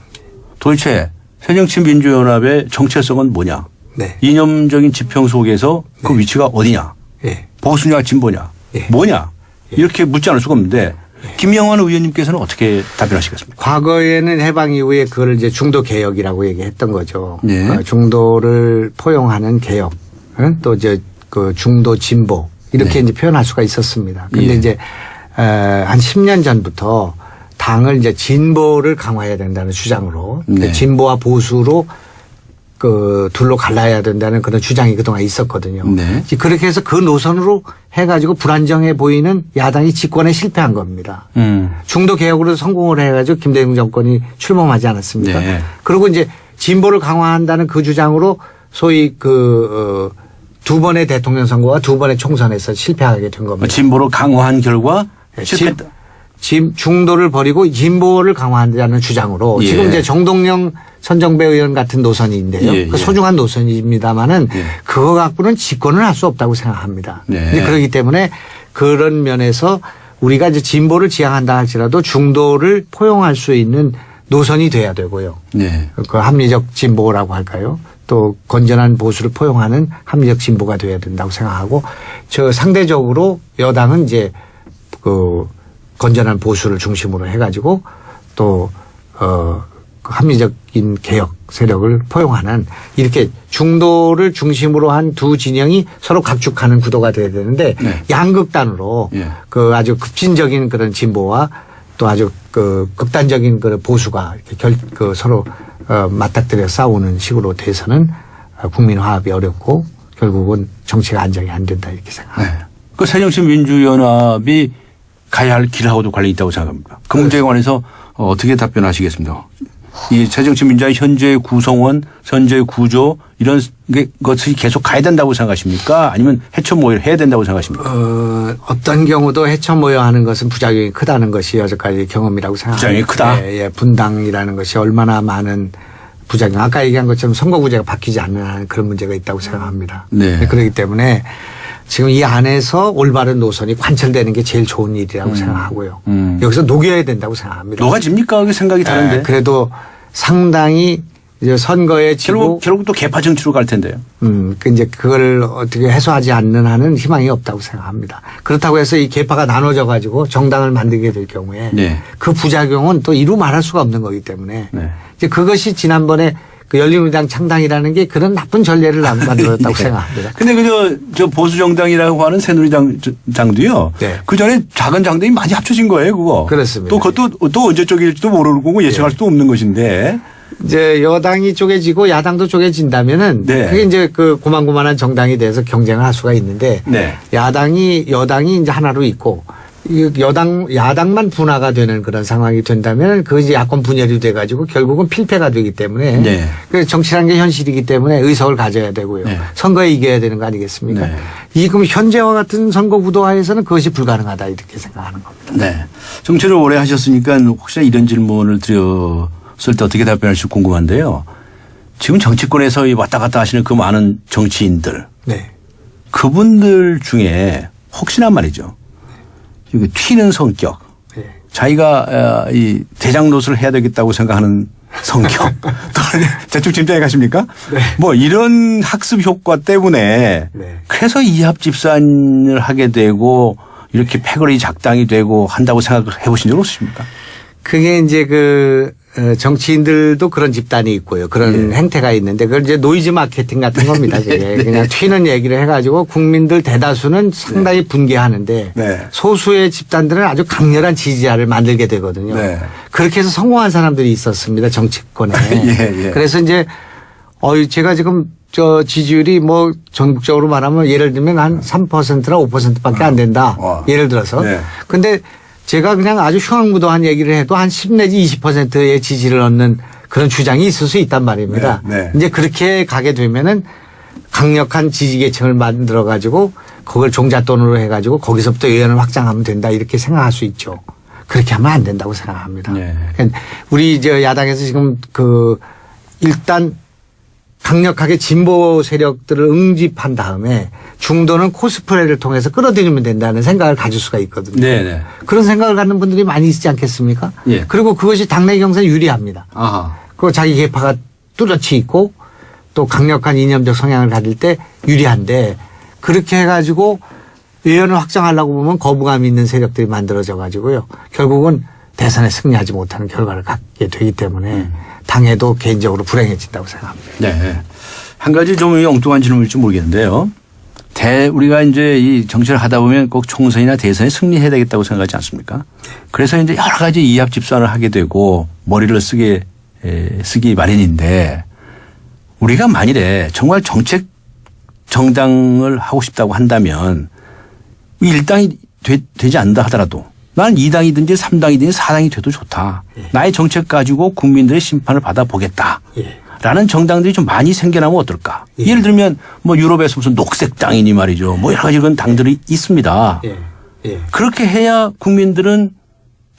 S1: 도대체 새정치민주연합의 정체성은 뭐냐?
S2: 네.
S1: 이념적인 지평 속에서 그 위치가 어디냐?
S2: 예.
S1: 보수냐 진보냐?
S2: 예.
S1: 뭐냐? 이렇게 묻지 않을 수가 없는데 김영환 의원님께서는 어떻게 답변하시겠습니까?
S2: 과거에는 해방 이후에 그걸 이제 중도 개혁이라고 얘기했던 거죠.
S1: 네.
S2: 중도를 포용하는 개혁, 또 이제 중도 진보 이렇게
S1: 네.
S2: 이제 표현할 수가 있었습니다. 근데
S1: 예.
S2: 이제 한 10년 전부터 당을 이제 진보를 강화해야 된다는 주장으로
S1: 네.
S2: 진보와 보수로 둘로 갈라야 된다는 그런 주장이 그동안 있었거든요.
S1: 네.
S2: 그렇게 해서 그 노선으로 해가지고 불안정해 보이는 야당이 집권에 실패한 겁니다. 중도 개혁으로 성공을 해가지고 김대중 정권이 출범하지 않았습니까?
S1: 네.
S2: 그리고 이제 진보를 강화한다는 그 주장으로 소위 두 번의 대통령 선거와 두 번의 총선에서 실패하게 된 겁니다.
S1: 진보로 강화한 결과 실패했다.
S2: 중도를 버리고 진보를 강화한다는 주장으로
S1: 예.
S2: 지금 이제 정동영 선정배 의원 같은 노선인데요.
S1: 예,
S2: 그
S1: 예.
S2: 소중한 노선입니다만은
S1: 예.
S2: 그거 갖고는 집권을 할 수 없다고 생각합니다.
S1: 네.
S2: 그렇기 때문에 그런 면에서 우리가 이제 진보를 지향한다 할지라도 중도를 포용할 수 있는 노선이 돼야 되고요.
S1: 네.
S2: 그 합리적 진보라고 할까요? 또 건전한 보수를 포용하는 합리적 진보가 돼야 된다고 생각하고 저 상대적으로 여당은 이제 그 건전한 보수를 중심으로 해가지고 또 그 합리적인 개혁 세력을 포용하는 이렇게 중도를 중심으로 한 두 진영이 서로 각축하는 구도가 돼야 되는데
S1: 네.
S2: 양극단으로
S1: 예.
S2: 그 아주 급진적인 그런 진보와 또 아주 그 극단적인 그 보수가 이렇게 그 서로 맞닥뜨려 싸우는 식으로 돼서는 국민 화합이 어렵고 결국은 정치가 안정이 안 된다 이렇게 생각합니다.
S1: 네. 그 새정치민주연합이 가야 할 길하고도 관련이 있다고 생각합니다. 그 문제에 관해서 어떻게 답변하시겠습니까? 이 새정치민주의 현재의 구성원, 현재의 구조 이런 것이 계속 가야 된다고 생각하십니까? 아니면 해쳐 모여 해야 된다고 생각하십니까?
S2: 어떤 경우도 해쳐 모여 하는 것은 부작용이 크다는 것이 여태까지 경험이라고 생각합니다.
S1: 부작용이 크다?
S2: 예, 예. 분당이라는 것이 얼마나 많은 부작용. 아까 얘기한 것처럼 선거구제가 바뀌지 않는 그런 문제가 있다고 생각합니다.
S1: 네.
S2: 그렇기 때문에 지금 이 안에서 올바른 노선이 관철되는 게 제일 좋은 일이라고 생각하고요. 여기서 녹여야 된다고 생각합니다.
S1: 녹아집니까? 그 생각이 다른데.
S2: 그래도 상당히 이제 선거에 지고
S1: 결국 또 개파 정치로 갈 텐데요.
S2: 그 이제 그걸 어떻게 해소하지 않는 한은 희망이 없다고 생각합니다. 그렇다고 해서 이 개파가 나눠져 가지고 정당을 만들게 될 경우에
S1: 네.
S2: 그 부작용은 또 이루 말할 수가 없는 거기 때문에
S1: 네.
S2: 이제 그것이 지난번에 그 열린우리당 창당이라는 게 그런 나쁜 전례를 만들었다고
S1: 네.
S2: 생각합니다.
S1: 근데 저 보수정당이라고 하는 새누리당도요.
S2: 네.
S1: 그 전에 작은 당들이 많이 합쳐진 거예요, 그거.
S2: 그렇습니다.
S1: 또 그것도 또 언제 쪽일지도 모르는 거고 예측할 수도 없는 것인데.
S2: 이제 여당이 쪼개지고 야당도 쪼개진다면은
S1: 네.
S2: 그게 이제 그 고만고만한 정당이 돼서 경쟁을 할 수가 있는데
S1: 네.
S2: 여당이 이제 하나로 있고 이 야당만 분화가 되는 그런 상황이 된다면 그 이제 야권 분열이 돼 가지고 결국은 필패가 되기 때문에
S1: 네.
S2: 그 정치라는 게 현실이기 때문에 의석을 가져야 되고요.
S1: 네.
S2: 선거에 이겨야 되는 거 아니겠습니까?
S1: 네.
S2: 이 그럼 현재와 같은 선거 구도하에서는 그것이 불가능하다 이렇게 생각하는 겁니다.
S1: 네. 정치를 오래 하셨으니까 혹시나 이런 질문을 드렸을 때 어떻게 답변할지 궁금한데요. 지금 정치권에서 왔다 갔다 하시는 그 많은 정치인들.
S2: 네.
S1: 그분들 중에 혹시나 말이죠. 이게 튀는 성격.
S2: 네.
S1: 자기가 이 대장 노릇을 해야 되겠다고 생각하는 성격. 대충 짐작해 가십니까?
S2: 네.
S1: 뭐 이런 학습 효과 때문에
S2: 네.
S1: 그래서 이합 집산을 하게 되고 이렇게 패거리 작당이 되고 한다고 생각을 해 보신 적 없으십니까?
S2: 그게 이제 정치인들도 그런 집단이 있고요. 그런 행태가 있는데 그걸 이제 노이즈 마케팅 같은 겁니다. 그게
S1: 네.
S2: 그냥 튀는 얘기를 해가지고 국민들 대다수는 상당히 분개하는데
S1: 네.
S2: 소수의 집단들은 아주 강렬한 지지자를 만들게 되거든요.
S1: 네.
S2: 그렇게 해서 성공한 사람들이 있었습니다. 정치권에.
S1: 예.
S2: 그래서 이제 제가 지금 지지율이 뭐 전국적으로 말하면 예를 들면 한 3%나 5%밖에 안 된다. 예를 들어서.
S1: 네.
S2: 근데 제가 그냥 아주 흉악무도한 얘기를 해도 한 10 내지 20%의 지지를 얻는 그런 주장이 있을 수 있단 말입니다.
S1: 네.
S2: 이제 그렇게 가게 되면은 강력한 지지계층을 만들어 가지고 그걸 종잣돈으로 해 가지고 거기서부터 의원을 확장하면 된다 이렇게 생각할 수 있죠. 그렇게 하면 안 된다고 생각합니다.
S1: 네.
S2: 그러니까 우리 야당에서 지금 일단 강력하게 진보 세력들을 응집한 다음에 중도는 코스프레를 통해서 끌어들이면 된다는 생각을 가질 수가 있거든요.
S1: 네.
S2: 그런 생각을 갖는 분들이 많이 있지 않겠습니까?
S1: 예.
S2: 그리고 그것이 당내 경선에 유리합니다.
S1: 아하.
S2: 그 자기 계파가 뚜렷이 있고 또 강력한 이념적 성향을 가질 때 유리한데 그렇게 해가지고 의원을 확장하려고 보면 거부감 있는 세력들이 만들어져 가지고요. 결국은 대선에 승리하지 못하는 결과를 갖게 되기 때문에 당에도 개인적으로 불행해진다고 생각합니다.
S1: 네. 한 가지 좀 엉뚱한 질문일지 모르겠는데요. 우리가 이제 이 정치를 하다 보면 꼭 총선이나 대선에 승리해야 되겠다고 생각하지 않습니까? 그래서 이제 여러 가지 이합 집산을 하게 되고 머리를 쓰기 마련인데 우리가 만일에 정말 정책 정당을 하고 싶다고 한다면 일당이 되지 않는다 하더라도 난 2당이든지 3당이든지 4당이 돼도 좋다. 나의 정책 가지고 국민들의 심판을 받아보겠다. 라는 정당들이 좀 많이 생겨나면 어떨까. 예를 들면 뭐 유럽에서 무슨 녹색당이니 말이죠. 뭐 여러 가지 그런 당들이 있습니다. 그렇게 해야 국민들은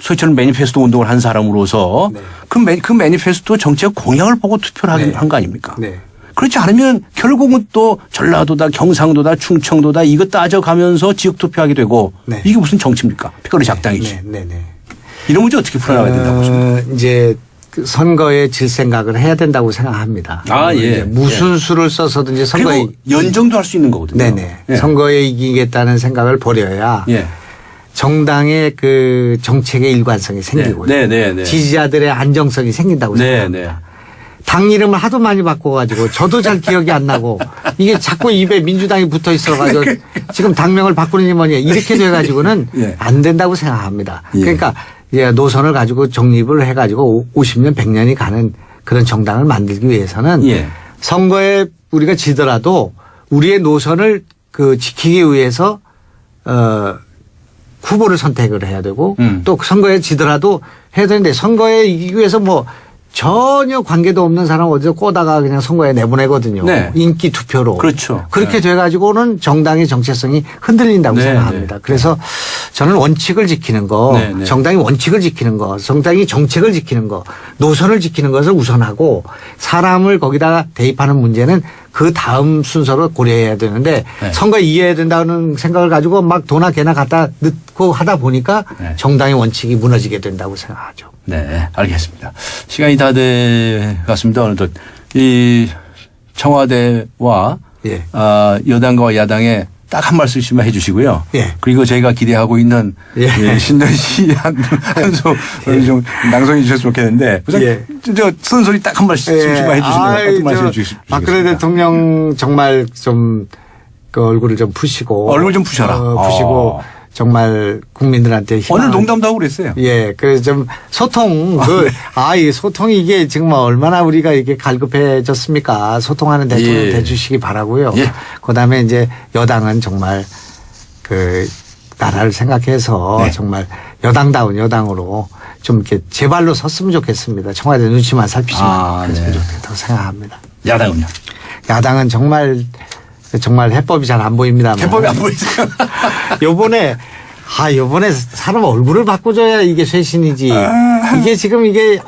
S1: 소위처럼 매니페스토 운동을 한 사람으로서
S2: 네.
S1: 그 매니페스토 정책 공약을 보고 투표를
S2: 네.
S1: 한 거 아닙니까?
S2: 네.
S1: 그렇지 않으면 결국은 또 전라도다 경상도다 충청도다 이거 따져가면서 지역 투표하게 되고
S2: 네.
S1: 이게 무슨 정치입니까? 피거리 작당이지.
S2: 네.
S1: 이런 문제 어떻게 풀어나가야 된다고 보십니까?
S2: 이제 그 선거에 질 생각을 해야 된다고 생각합니다.
S1: 아, 예.
S2: 이제 무슨 수를 써서든지 선거에
S1: 그리고 연정도 할 수 있는 거거든요.
S2: 네네.
S1: 예.
S2: 선거에 이기겠다는 생각을 버려야
S1: 예.
S2: 정당의 그 정책의 일관성이 생기고요.
S1: 네.
S2: 지지자들의 안정성이 생긴다고 생각합니다. 당 이름을 하도 많이 바꿔가지고 저도 잘 기억이 안 나고 이게 자꾸 입에 민주당이 붙어 있어가지고 지금 당명을 바꾸느니 뭐니 이렇게 돼가지고는
S1: 예.
S2: 안 된다고 생각합니다.
S1: 예.
S2: 그러니까 이제 노선을 가지고 정립을 해가지고 50년 100년이 가는 그런 정당을 만들기 위해서는
S1: 예.
S2: 선거에 우리가 지더라도 우리의 노선을 그 지키기 위해서 후보를 선택을 해야 되고 또 선거에 지더라도 해야 되는데 선거에 이기기 위해서 뭐 전혀 관계도 없는 사람 어디서 꼬다가 그냥 선거에 내보내거든요.
S1: 네.
S2: 인기 투표로.
S1: 그렇죠.
S2: 그렇게
S1: 네.
S2: 돼가지고는 정당의 정체성이 흔들린다고
S1: 네,
S2: 생각합니다.
S1: 네.
S2: 그래서 저는 원칙을 지키는 거,
S1: 네.
S2: 정당이 원칙을 지키는 거, 정당이 정책을 지키는 거, 노선을 지키는 것을 우선하고 사람을 거기다가 대입하는 문제는 그 다음 순서로 고려해야 되는데
S1: 네.
S2: 선거에 이겨야 된다는 생각을 가지고 막 도나 개나 갖다 넣고 하다 보니까
S1: 네.
S2: 정당의 원칙이 무너지게 된다고 생각하죠.
S1: 네, 알겠습니다. 시간이 다 돼 갔습니다. 오늘도 이 청와대와
S2: 예.
S1: 여당과 야당에 딱 한 말씀씩만 해 주시고요.
S2: 예.
S1: 그리고 저희가 기대하고 있는
S2: 예.
S1: 신도시 한소 좀 낭송해 주셨으면 좋겠는데 우선
S2: 예.
S1: 저 쓴소리 딱 한 말씀씩만 해 주시면 어떤 말씀 해 주시겠습니까?
S2: 박근혜 대통령 정말 좀 그 얼굴을 좀 푸시고
S1: 얼굴 좀 푸셔라.
S2: 푸시고 정말 국민들한테 희망.
S1: 오늘 농담도 하고 그랬어요.
S2: 예, 그래서 좀 소통, 이 소통이 이게 지금 얼마나 우리가 이게 갈급해졌습니까? 소통하는 대통령
S1: 예.
S2: 돼주시기 바라고요.
S1: 예.
S2: 그 다음에 이제 여당은 정말 그 나라를 생각해서
S1: 네.
S2: 정말 여당다운 여당으로 좀 이렇게 제발로 섰으면 좋겠습니다. 청와대 눈치만 살피지만 그랬으면
S1: 네.
S2: 좋겠다고 생각합니다.
S1: 야당은요?
S2: 야당은 정말 해법이 잘 안 보입니다.
S1: 해법이 안 보이세요?
S2: 요번에 사람 얼굴을 바꿔줘야 이게 쇄신이지. 이게 지금 이게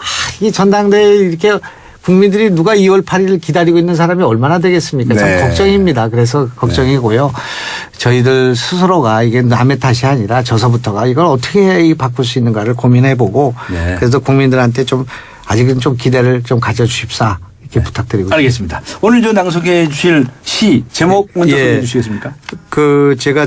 S2: 전당대회 이렇게 국민들이 누가 2월 8일을 기다리고 있는 사람이 얼마나 되겠습니까?
S1: 네.
S2: 참 걱정입니다. 그래서 걱정이고요. 저희들 스스로가 이게 남의 탓이 아니라 저서부터가 이걸 어떻게 바꿀 수 있는가를 고민해보고
S1: 네.
S2: 그래서 국민들한테 좀 아직은 좀 기대를 좀 가져주십사. 이렇게 부탁드리고
S1: 알겠습니다. 오늘 저 낭송해 주실 시 제목 먼저 소개해 주시겠습니까?
S2: 제가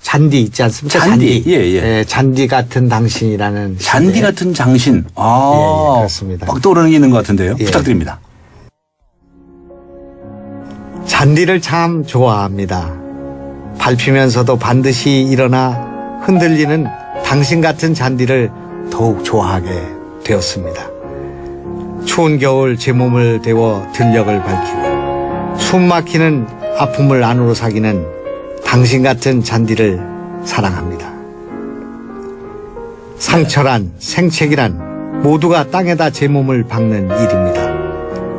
S2: 잔디 있지 않습니까?
S1: 잔디. 예.
S2: 잔디 같은 당신이라는
S1: 잔디
S2: 시인데
S1: 같은 장신.
S2: 그렇습니다.
S1: 막 떠오르는 게 있는 것 같은데요.
S2: 예.
S1: 부탁드립니다.
S2: 잔디를 참 좋아합니다. 밟히면서도 반드시 일어나 흔들리는 당신 같은 잔디를 더욱 좋아하게 되었습니다. 추운 겨울 제 몸을 데워 들녘을 밝히고 숨 막히는 아픔을 안으로 사귀는 당신 같은 잔디를 사랑합니다. 상처란 생책이란 모두가 땅에다 제 몸을 박는 일입니다.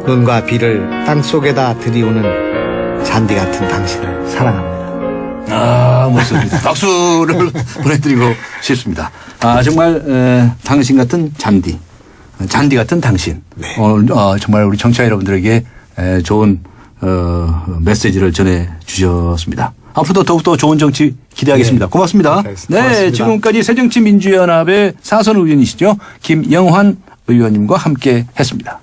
S2: 눈과 비를 땅속에다 들이오는 잔디 같은 당신을 사랑합니다.
S1: 멋있습니다. 박수를 보내드리고 싶습니다. 정말 당신 같은 잔디 같은 당신.
S2: 네.
S1: 오늘 정말 우리 청취자 여러분들에게 좋은 메시지를 전해 주셨습니다. 앞으로도 더욱더 좋은 정치 기대하겠습니다.
S2: 네.
S1: 고맙습니다.
S2: 고맙습니다.
S1: 네, 지금까지 새정치민주연합의 사선 의원이시죠. 김영환 의원님과 함께 했습니다.